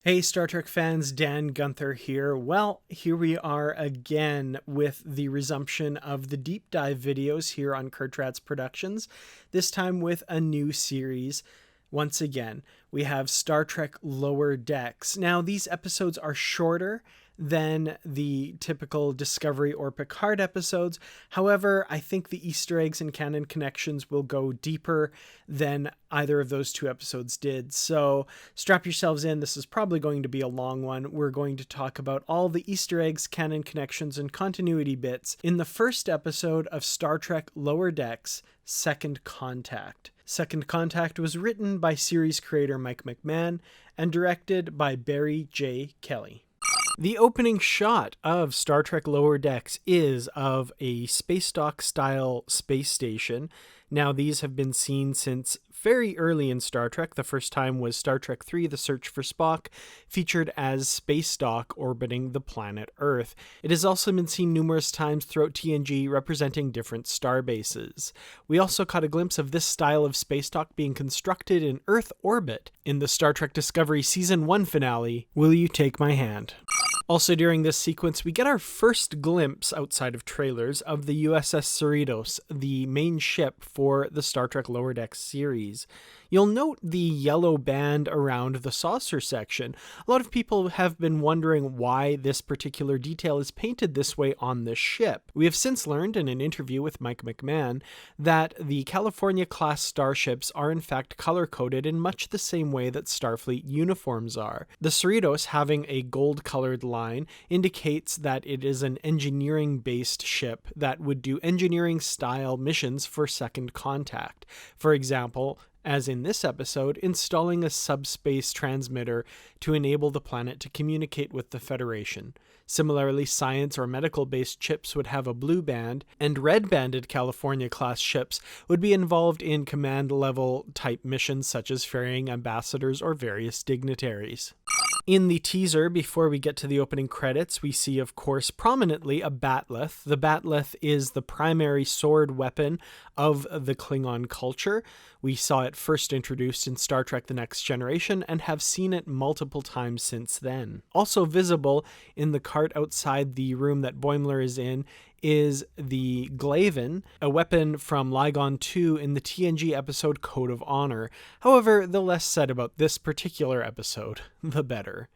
Hey Star Trek fans, Dan Gunther here. Well, here we are again with the resumption of the deep dive videos here on Kertrats Productions, this time with a new series. Once again, we have Star Trek Lower Decks. Now, these episodes are shorter than the typical Discovery or Picard episodes. However, I think the Easter eggs and canon connections will go deeper than either of those two episodes did. So strap yourselves in. This is probably going to be a long one. We're going to talk about all the Easter eggs, canon connections, and continuity bits in the first episode of Star Trek Lower Decks, Second Contact. Second Contact was written by series creator Mike McMahon and directed by Barry J. Kelly. The opening shot of Star Trek Lower Decks is of a Spacedock style space station. Now, these have been seen since very early in Star Trek. The first time was Star Trek III, The Search for Spock, featured as Spacedock orbiting the planet Earth. It has also been seen numerous times throughout TNG, representing different star bases. We also caught a glimpse of this style of Spacedock being constructed in Earth orbit in the Star Trek Discovery Season 1 finale, Will You Take My Hand? Also during this sequence, we get our first glimpse, outside of trailers, of the USS Cerritos, the main ship for the Star Trek Lower Decks series. You'll note the yellow band around the saucer section. A lot of people have been wondering why this particular detail is painted this way on this ship. We have since learned in an interview with Mike McMahon that the California-class starships are in fact color-coded in much the same way that Starfleet uniforms are. The Cerritos, having a gold-colored line, indicates that it is an engineering-based ship that would do engineering-style missions for Second Contact. For example, as in this episode, installing a subspace transmitter to enable the planet to communicate with the Federation. Similarly, science or medical-based ships would have a blue band, and red-banded California-class ships would be involved in command-level type missions such as ferrying ambassadors or various dignitaries. In the teaser, before we get to the opening credits, we see, of course, prominently a bat'leth. The bat'leth is the primary sword weapon of the Klingon culture. We saw it first introduced in Star Trek The Next Generation and have seen it multiple times since then. Also visible in the cart outside the room that Boimler is in is the Glaven, a weapon from Ligon 2 in the TNG episode Code of Honor. However, the less said about this particular episode, the better.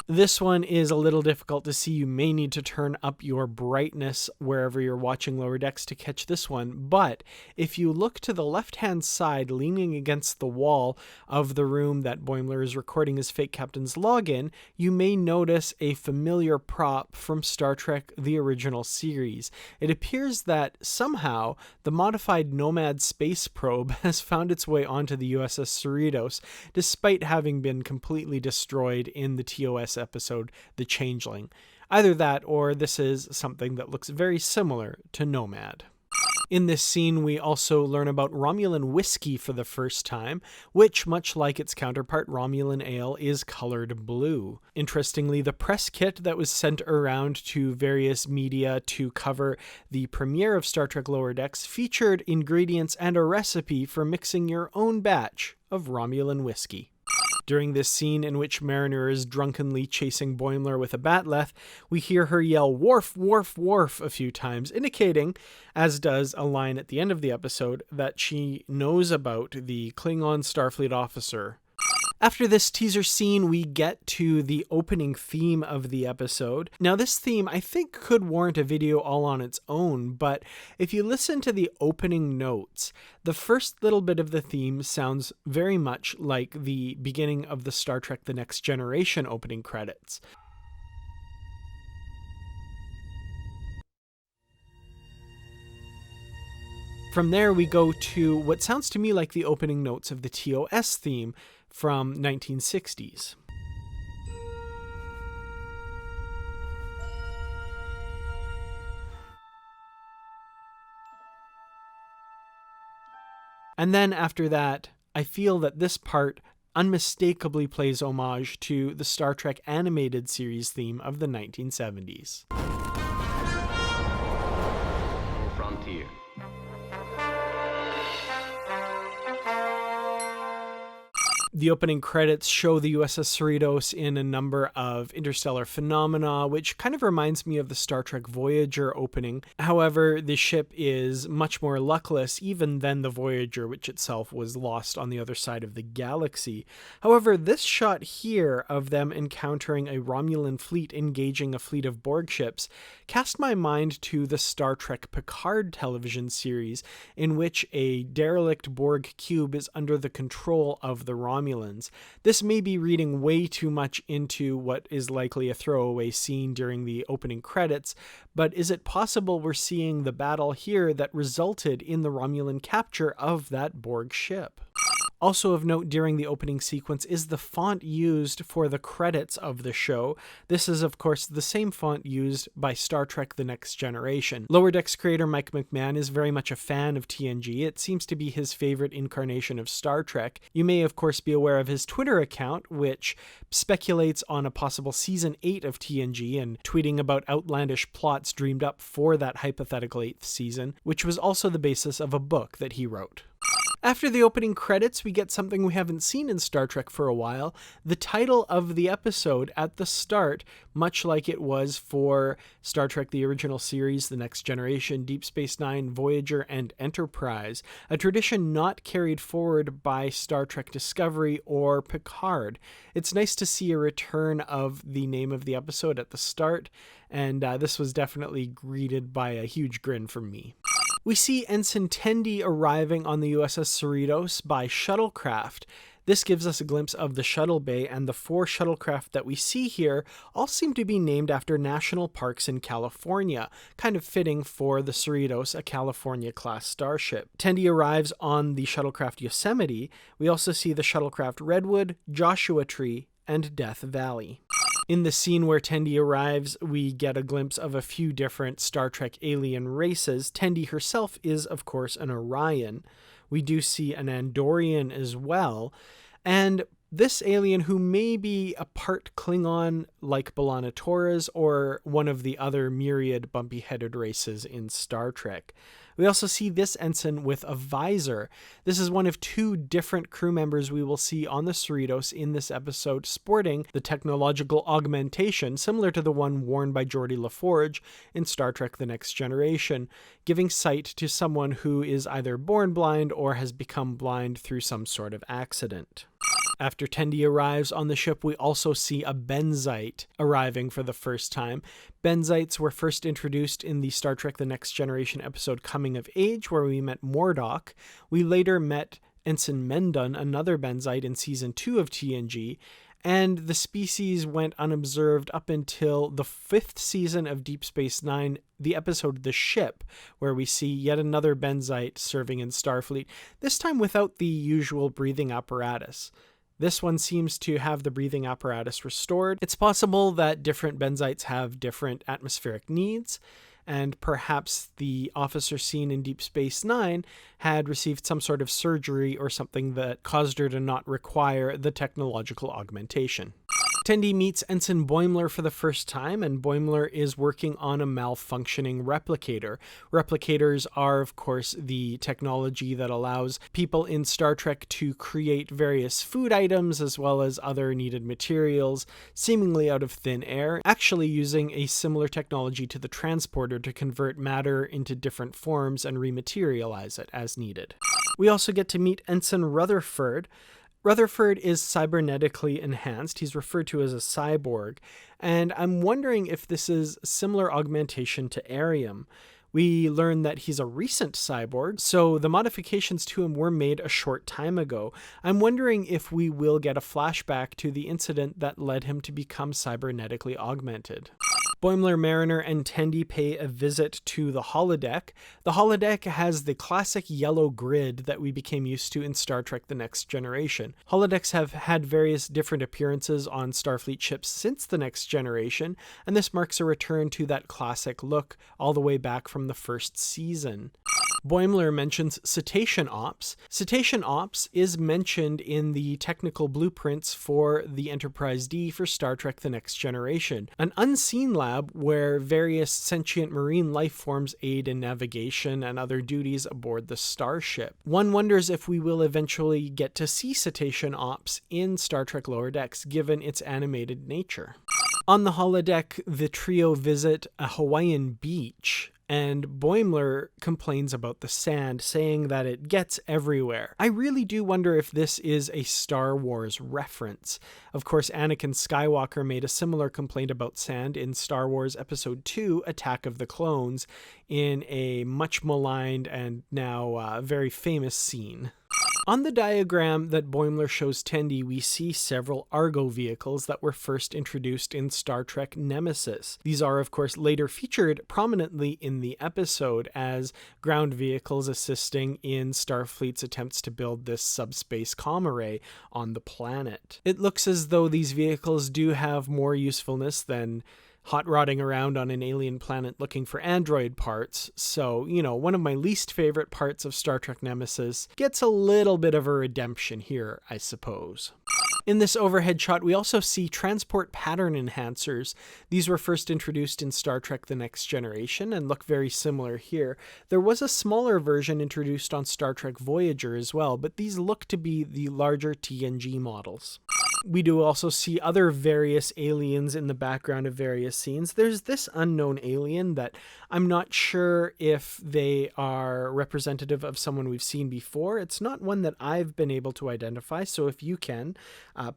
This one is a little difficult to see. You may need to turn up your brightness wherever you're watching Lower Decks to catch this one, but if you look to the left-hand side, leaning against the wall of the room that Boimler is recording his fake captain's login, you may notice a familiar prop from Star Trek The Original Series. It appears that somehow the modified Nomad space probe has found its way onto the USS Cerritos, despite having been completely destroyed in the TOS episode The Changeling. Either that, or this is something that looks very similar to Nomad. In this scene, we also learn about Romulan whiskey for the first time, which, much like its counterpart Romulan ale, is colored blue. Interestingly, the press kit that was sent around to various media to cover the premiere of Star Trek Lower Decks featured ingredients and a recipe for mixing your own batch of Romulan whiskey. During this scene in which Mariner is drunkenly chasing Boimler with a bat'leth, we hear her yell "Worf, Worf, Worf" a few times, indicating, as does a line at the end of the episode, that she knows about the Klingon Starfleet officer. After this teaser scene, we get to the opening theme of the episode. Now, this theme, I think, could warrant a video all on its own, but if you listen to the opening notes, the first little bit of the theme sounds very much like the beginning of the Star Trek The Next Generation opening credits. From there, we go to what sounds to me like the opening notes of the TOS theme from 1960s. And then after that, I feel that this part unmistakably plays homage to the Star Trek animated series theme of the 1970s. Frontier. The opening credits show the USS Cerritos in a number of interstellar phenomena, which kind of reminds me of the Star Trek Voyager opening. However, the ship is much more luckless even than the Voyager, which itself was lost on the other side of the galaxy. However, this shot here of them encountering a Romulan fleet engaging a fleet of Borg ships cast my mind to the Star Trek Picard television series, in which a derelict Borg cube is under the control of the Romulans. This may be reading way too much into what is likely a throwaway scene during the opening credits, but is it possible we're seeing the battle here that resulted in the Romulan capture of that Borg ship? Also of note during the opening sequence is the font used for the credits of the show. This is, of course, the same font used by Star Trek The Next Generation. Lower Decks creator Mike McMahon is very much a fan of TNG. It seems to be his favorite incarnation of Star Trek. You may, of course, be aware of his Twitter account, which speculates on a possible Season 8 of TNG and tweeting about outlandish plots dreamed up for that hypothetical 8th season, which was also the basis of a book that he wrote. After the opening credits, we get something we haven't seen in Star Trek for a while. The title of the episode at the start, much like it was for Star Trek the original series, The Next Generation, Deep Space Nine, Voyager, and Enterprise, a tradition not carried forward by Star Trek Discovery or Picard. It's nice to see a return of the name of the episode at the start, and this was definitely greeted by a huge grin from me. We see Ensign Tendi arriving on the USS Cerritos by shuttlecraft. This gives us a glimpse of the shuttle bay, and the 4 shuttlecraft that we see here all seem to be named after national parks in California, kind of fitting for the Cerritos, a California-class starship. Tendi arrives on the shuttlecraft Yosemite. We also see the shuttlecraft Redwood, Joshua Tree, and Death Valley. In the scene where Tendi arrives, we get a glimpse of a few different Star Trek alien races. Tendi herself is, of course, an Orion. We do see an Andorian as well. And this alien, who may be a part Klingon like B'Elanna Torres or one of the other myriad bumpy-headed races in Star Trek. We also see this ensign with a visor. This is one of 2 different crew members we will see on the Cerritos in this episode, sporting the technological augmentation similar to the one worn by Geordi LaForge in Star Trek The Next Generation, giving sight to someone who is either born blind or has become blind through some sort of accident. After Tendi arrives on the ship, we also see a Benzite arriving for the first time. Benzites were first introduced in the Star Trek The Next Generation episode Coming of Age, where we met Mordock. We later met Ensign Mendon, another Benzite, in Season 2 of TNG, and the species went unobserved up until the 5th season of Deep Space Nine, the episode The Ship, where we see yet another Benzite serving in Starfleet, this time without the usual breathing apparatus. This one seems to have the breathing apparatus restored. It's possible that different Benzites have different atmospheric needs, and perhaps the officer seen in Deep Space Nine had received some sort of surgery or something that caused her to not require the technological augmentation. Tendi meets Ensign Boimler for the first time, and Boimler is working on a malfunctioning replicator. Replicators are, of course, the technology that allows people in Star Trek to create various food items as well as other needed materials, seemingly out of thin air, actually using a similar technology to the transporter to convert matter into different forms and rematerialize it as needed. We also get to meet Ensign Rutherford. Rutherford is cybernetically enhanced. He's referred to as a cyborg, and I'm wondering if this is similar augmentation to Arium. We learn that he's a recent cyborg, so the modifications to him were made a short time ago. I'm wondering if we will get a flashback to the incident that led him to become cybernetically augmented. Boimler, Mariner, and Tendi pay a visit to the holodeck. The holodeck has the classic yellow grid that we became used to in Star Trek The Next Generation. Holodecks have had various different appearances on Starfleet ships since The Next Generation, and this marks a return to that classic look all the way back from the first season. Boimler mentions Cetacean Ops. Cetacean Ops is mentioned in the technical blueprints for the Enterprise D for Star Trek The Next Generation, an unseen lab where various sentient marine life forms aid in navigation and other duties aboard the starship. One wonders if we will eventually get to see Cetacean Ops in Star Trek Lower Decks, given its animated nature. On the holodeck, the trio visit a Hawaiian beach, and Boimler complains about the sand, saying that it gets everywhere. I really do wonder if this is a Star Wars reference. Of course, Anakin Skywalker made a similar complaint about sand in Star Wars Episode 2, Attack of the Clones, in a much maligned and now very famous scene. On the diagram that Boimler shows Tendi, we see several Argo vehicles that were first introduced in Star Trek Nemesis. These are, of course, later featured prominently in the episode as ground vehicles assisting in Starfleet's attempts to build this subspace comm array on the planet. It looks as though these vehicles do have more usefulness than hot-rodding around on an alien planet looking for android parts, so, one of my least favorite parts of Star Trek Nemesis gets a little bit of a redemption here, I suppose. In this overhead shot, we also see transport pattern enhancers. These were first introduced in Star Trek The Next Generation and look very similar here. There was a smaller version introduced on Star Trek Voyager as well, but these look to be the larger TNG models. We do also see other various aliens in the background of various scenes. There's this unknown alien that I'm not sure if they are representative of someone we've seen before. It's not one that I've been able to identify, so if you can,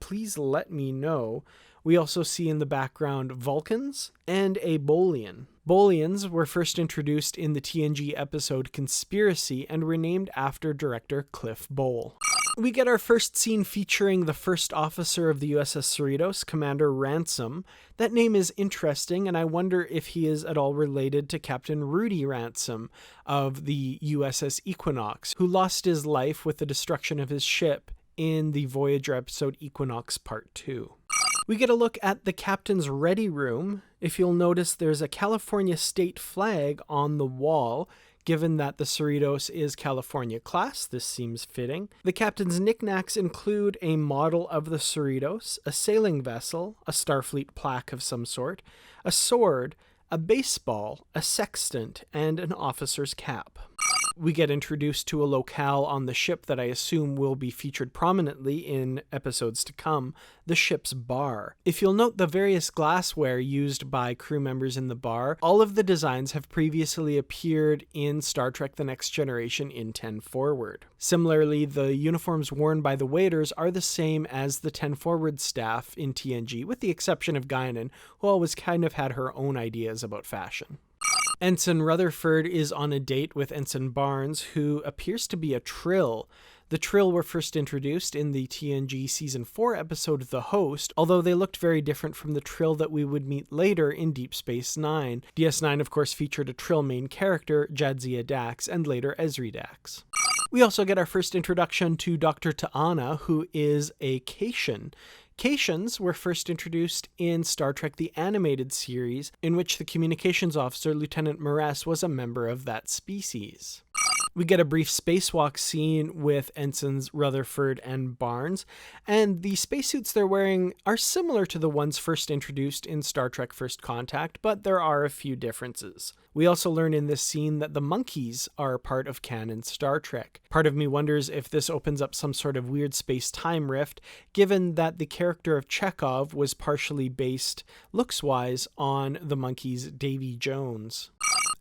please let me know. We also see in the background Vulcans and a Bolian. Bolians were first introduced in the TNG episode Conspiracy and were named after director Cliff Bole. We get our first scene featuring the first officer of the USS Cerritos, Commander Ransom. That name is interesting, and I wonder if he is at all related to Captain Rudy Ransom of the USS Equinox, who lost his life with the destruction of his ship in the Voyager episode Equinox Part 2. We get a look at the captain's ready room. If you'll notice, there's a California state flag on the wall. Given that the Cerritos is California class, this seems fitting. The captain's knickknacks include a model of the Cerritos, a sailing vessel, a Starfleet plaque of some sort, a sword, a baseball, a sextant, and an officer's cap. We get introduced to a locale on the ship that I assume will be featured prominently in episodes to come, the ship's bar. If you'll note the various glassware used by crew members in the bar, all of the designs have previously appeared in Star Trek The Next Generation in 10 Forward. Similarly, the uniforms worn by the waiters are the same as the 10 Forward staff in TNG, with the exception of Guinan, who always kind of had her own ideas about fashion. Ensign Rutherford is on a date with Ensign Barnes, who appears to be a Trill. The Trill were first introduced in the TNG Season 4 episode The Host, although they looked very different from the Trill that we would meet later in Deep Space Nine. DS9, of course, featured a Trill main character, Jadzia Dax, and later Ezri Dax. We also get our first introduction to Dr. T'Ana, who is a Cation. Cations were first introduced in Star Trek The Animated Series, in which the communications officer, Lieutenant Maress, was a member of that species. We get a brief spacewalk scene with Ensigns Rutherford and Barnes, and the spacesuits they're wearing are similar to the ones first introduced in Star Trek First Contact, but there are a few differences. We also learn in this scene that the monkeys are part of canon Star Trek. Part of me wonders if this opens up some sort of weird space-time rift, given that the character of Chekhov was partially based, looks-wise, on the monkeys Davy Jones.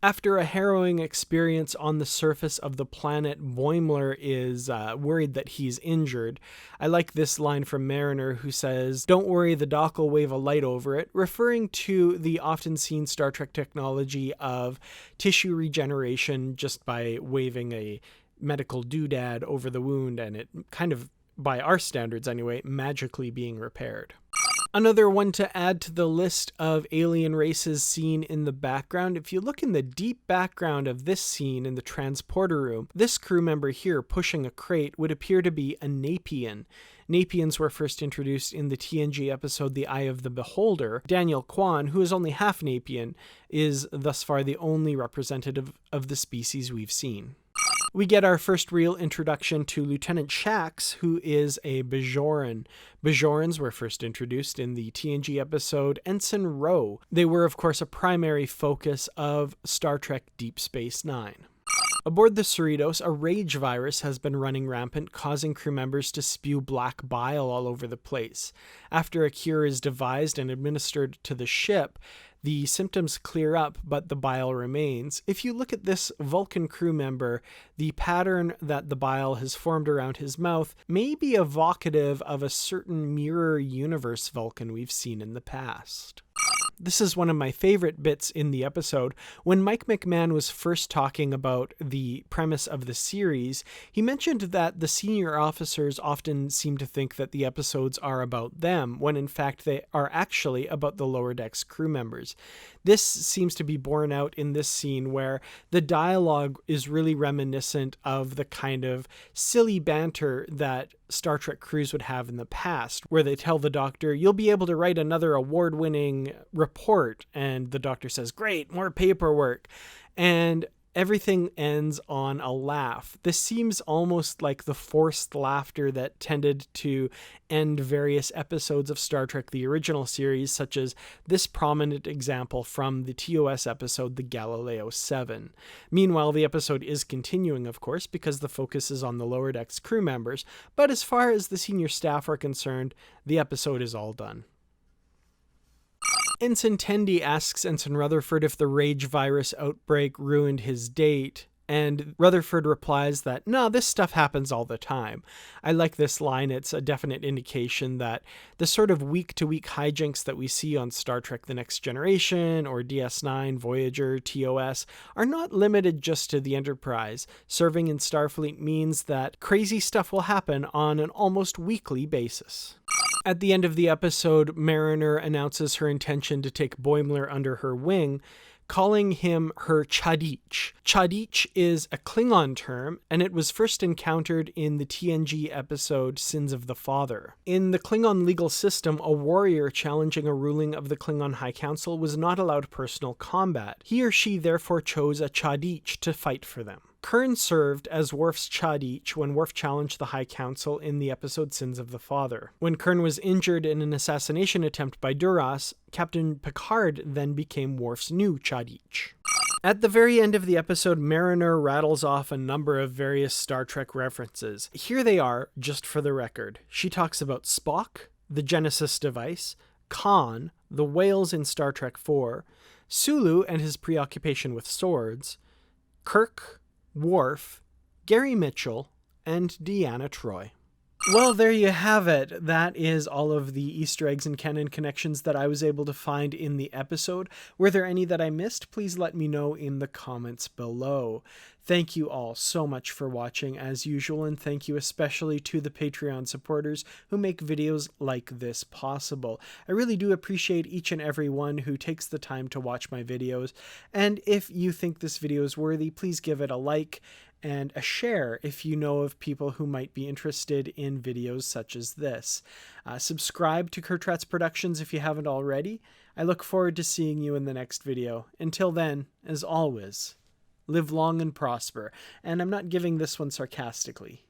After a harrowing experience on the surface of the planet, Boimler is worried that he's injured. I like this line from Mariner, who says, "Don't worry, the dock will wave a light over it," referring to the often seen Star Trek technology of tissue regeneration just by waving a medical doodad over the wound and it kind of, by our standards anyway, magically being repaired. Another one to add to the list of alien races seen in the background, if you look in the deep background of this scene in the transporter room, this crew member here pushing a crate would appear to be a Napian. Napians were first introduced in the TNG episode The Eye of the Beholder. Daniel Kwan, who is only half Napian, is thus far the only representative of the species we've seen. We get our first real introduction to Lieutenant Shax, who is a Bajoran. Bajorans were first introduced in the TNG episode Ensign Ro. They were, of course, a primary focus of Star Trek Deep Space Nine. Aboard the Cerritos, a rage virus has been running rampant, causing crew members to spew black bile all over the place. After a cure is devised and administered to the ship, the symptoms clear up, but the bile remains. If you look at this Vulcan crew member, the pattern that the bile has formed around his mouth may be evocative of a certain mirror universe Vulcan we've seen in the past. This is one of my favorite bits in the episode. When Mike McMahon was first talking about the premise of the series, he mentioned that the senior officers often seem to think that the episodes are about them, when in fact they are actually about the lower decks crew members. This seems to be borne out in this scene where the dialogue is really reminiscent of the kind of silly banter that Star Trek crews would have in the past, where they tell the Doctor, "You'll be able to write another award-winning report," and the Doctor says, "Great, more paperwork," and everything ends on a laugh. This seems almost like the forced laughter that tended to end various episodes of Star Trek the original series, such as this prominent example from the TOS episode The Galileo 7. Meanwhile, the episode is continuing, of course, because the focus is on the lower decks crew members, but as far as the senior staff are concerned, the episode is all done. Ensign Tendi asks Ensign Rutherford if the rage virus outbreak ruined his date, and Rutherford replies that, "No, this stuff happens all the time." I like this line. It's a definite indication that the sort of week-to-week hijinks that we see on Star Trek The Next Generation or DS9, Voyager, TOS are not limited just to the Enterprise. Serving in Starfleet means that crazy stuff will happen on an almost weekly basis. At the end of the episode, Mariner announces her intention to take Boimler under her wing, calling him her Chadich. Chadich is a Klingon term, and it was first encountered in the TNG episode Sins of the Father. In the Klingon legal system, a warrior challenging a ruling of the Klingon High Council was not allowed personal combat. He or she therefore chose a Chadich to fight for them. Kurn served as Worf's Chadich when Worf challenged the High Council in the episode Sins of the Father. When Kurn was injured in an assassination attempt by Duras, Captain Picard then became Worf's new Chadich. At the very end of the episode, Mariner rattles off a number of various Star Trek references. Here they are, just for the record. She talks about Spock, the Genesis device, Khan, the whales in Star Trek IV, Sulu and his preoccupation with swords, Kirk, Worf, Gary Mitchell, and Deanna Troi. Well, there you have it. That is all of the Easter eggs and canon connections that I was able to find in the episode. Were there any that I missed? Please let me know in the comments below. Thank you all so much for watching as usual, and thank you especially to the Patreon supporters who make videos like this possible. I really do appreciate each and every one who takes the time to watch my videos, and if you think this video is worthy, please give it a like and a share if you know of people who might be interested in videos such as this. Subscribe to Kertrats Productions if you haven't already. I look forward to seeing you in the next video. Until then, as always, live long and prosper. And I'm not giving this one sarcastically.